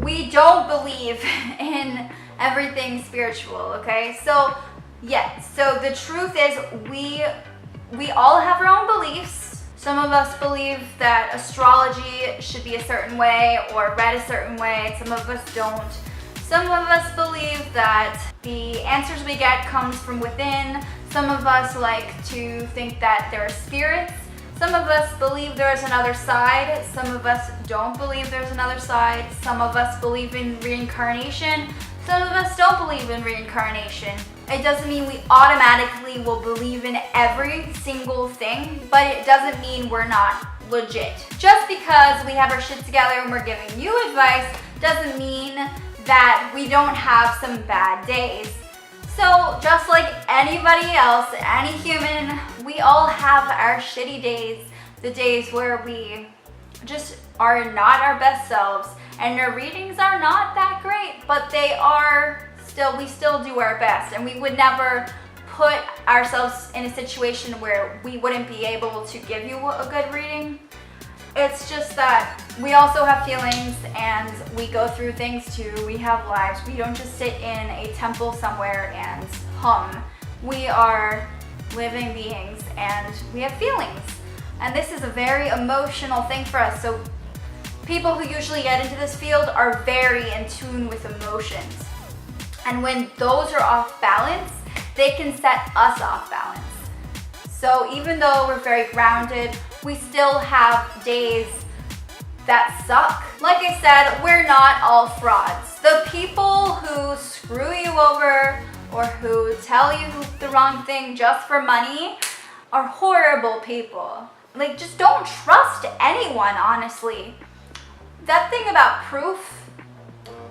We don't believe in everything spiritual, okay? So yeah, so the truth is we all have our own beliefs. Some of us believe that astrology should be a certain way or read a certain way. Some of us don't. Some of us believe that the answers we get comes from within. Some of us like to think that there are spirits. Some of us believe there's another side. Some of us don't believe there's another side. Some of us believe in reincarnation. Some of us don't believe in reincarnation. It doesn't mean we automatically will believe in every single thing, but it doesn't mean we're not legit. Just because we have our shit together and we're giving you advice doesn't mean that we don't have some bad days. So just like anybody else, any human, we all have our shitty days, the days where we just are not our best selves, and our readings are not that great, but they are still, we still do our best, and we would never put ourselves in a situation where we wouldn't be able to give you a good reading. It's just that we also have feelings and we go through things too. We have lives. We don't just sit in a temple somewhere and hum. We are living beings and we have feelings. And this is a very emotional thing for us. So people who usually get into this field are very in tune with emotions. And when those are off balance, they can set us off balance. So even though we're very grounded, we still have days that suck. Like I said, we're not all frauds. The people who screw you over or who tell you the wrong thing just for money are horrible people. Like, just don't trust anyone, honestly. That thing about proof,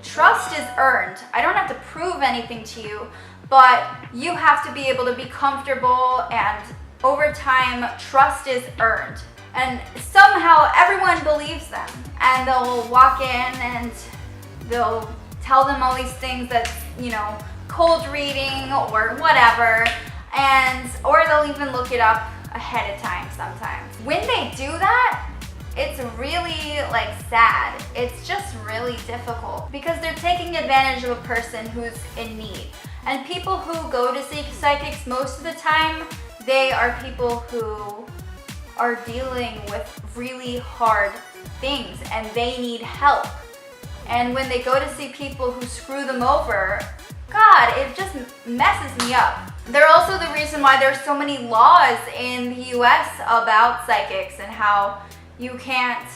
trust is earned. I don't have to prove anything to you, but you have to be able to be comfortable, and over time, trust is earned. And somehow everyone believes them, and they'll walk in and they'll tell them all these things that's, you know, cold reading or whatever, and or they'll even look it up ahead of time sometimes. When they do that, it's really like sad. It's just really difficult because they're taking advantage of a person who's in need. And people who go to seek psychics most of the time, they are people who are dealing with really hard things and they need help. And when they go to see people who screw them over, God, it just messes me up. They're also the reason why there's so many laws in the US about psychics and how you can't,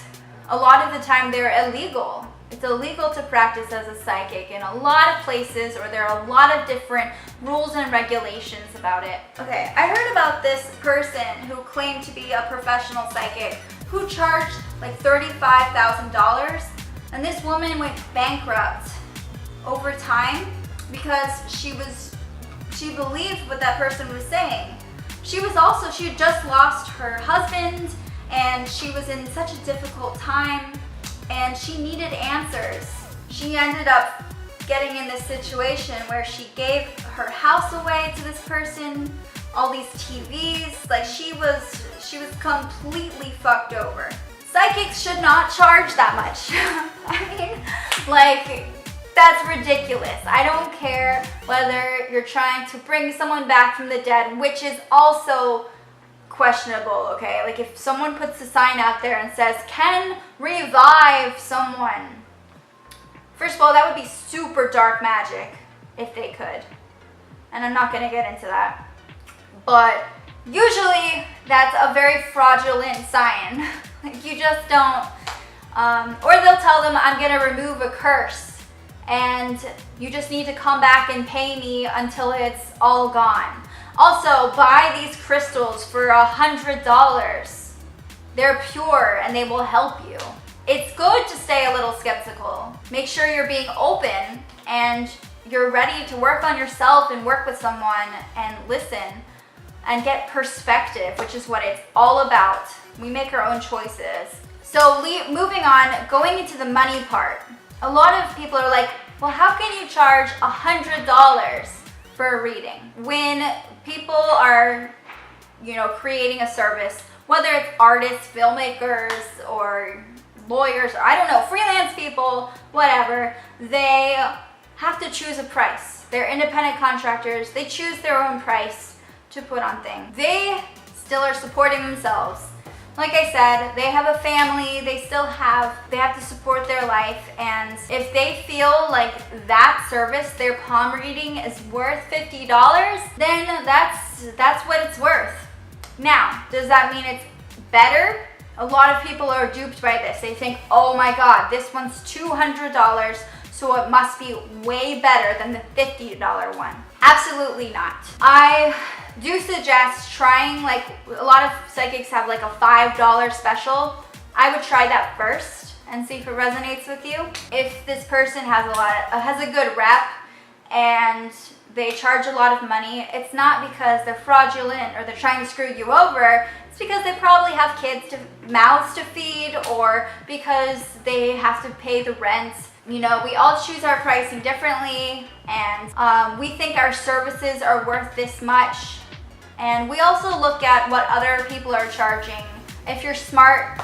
a lot of the time they're illegal. It's illegal to practice as a psychic in a lot of places, or there are a lot of different rules and regulations about it. Okay, I heard about this person who claimed to be a professional psychic who charged like $35,000, and this woman went bankrupt over time because she believed what that person was saying. She had just lost her husband, and she was in such a difficult time, and she needed answers. She ended up getting in this situation where she gave her house away to this person, all these TVs, like she was completely fucked over. Psychics should not charge that much. I mean, like, that's ridiculous. I don't care whether you're trying to bring someone back from the dead, which is also questionable, okay? Like, if someone puts a sign out there and says, can revive someone. First of all, that would be super dark magic if they could. And I'm not gonna get into that. But usually that's a very fraudulent sign. Like, you just don't, or they'll tell them, I'm gonna remove a curse and you just need to come back and pay me until it's all gone. Also, buy these crystals for $100. They're pure and they will help you. It's good to stay a little skeptical. Make sure you're being open and you're ready to work on yourself and work with someone and listen and get perspective, which is what it's all about. We make our own choices. So moving on, going into the money part. A lot of people are like, well, how can you charge $100 for a reading? When people are, you know, creating a service, whether it's artists, filmmakers, or lawyers, or I don't know, freelance people, whatever, they have to choose a price. They're independent contractors. They choose their own price to put on things. They still are supporting themselves. Like I said, they have a family, they have to support their life, and if they feel like that service, their palm reading, is worth $50, then that's what it's worth. Now, does that mean it's better? A lot of people are duped by this. They think, oh my God, this one's $200, so it must be way better than the $50 one. Absolutely not. I do suggest trying, like a lot of psychics have like a $5 special. I would try that first and see if it resonates with you. If this person has a good rep and they charge a lot of money, it's not because they're fraudulent or they're trying to screw you over. It's because they probably have mouths to feed, or because they have to pay the rent. You know, we all choose our pricing differently, and we think our services are worth this much. And we also look at what other people are charging. If you're smart,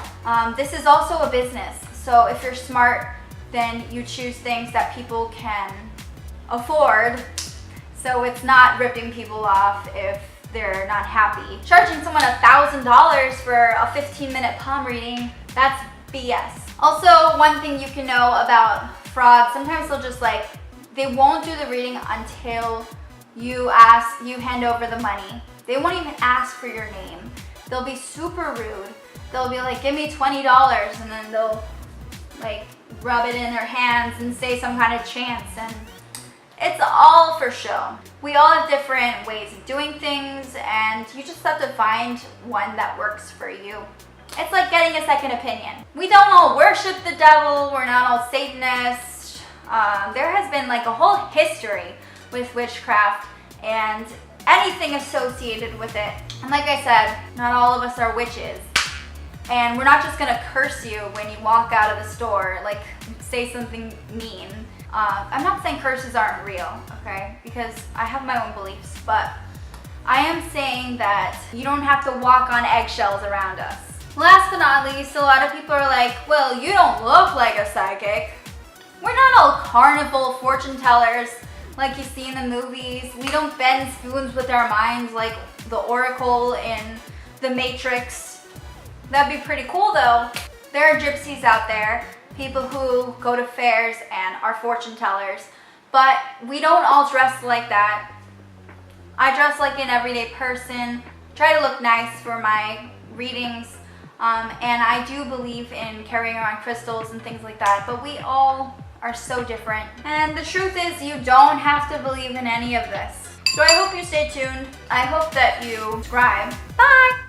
this is also a business. So if you're smart, then you choose things that people can afford. So it's not ripping people off if they're not happy. Charging someone $1,000 for a 15-minute palm reading, that's BS. Also, one thing you can know about fraud, sometimes they won't do the reading until you hand over the money. They won't even ask for your name. They'll be super rude. They'll be like, give me $20, and then they'll like rub it in their hands and say some kind of chants, and it's all for show. We all have different ways of doing things, and you just have to find one that works for you. It's like getting a second opinion. We don't all worship the devil. We're not all Satanists. There has been like a whole history with witchcraft and anything associated with it. And like I said, not all of us are witches. And we're not just gonna curse you when you walk out of the store, like say something mean. I'm not saying curses aren't real, okay? Because I have my own beliefs, but I am saying that you don't have to walk on eggshells around us. Last but not least, a lot of people are like, well, you don't look like a psychic. We're not all carnival fortune tellers like you see in the movies. We don't bend spoons with our minds like the Oracle in The Matrix. That'd be pretty cool though. There are gypsies out there, people who go to fairs and are fortune tellers, but we don't all dress like that. I dress like an everyday person, try to look nice for my readings, and I do believe in carrying around crystals and things like that, but we all are so different. And the truth is, you don't have to believe in any of this. So I hope you stay tuned. I hope that you subscribe. Bye!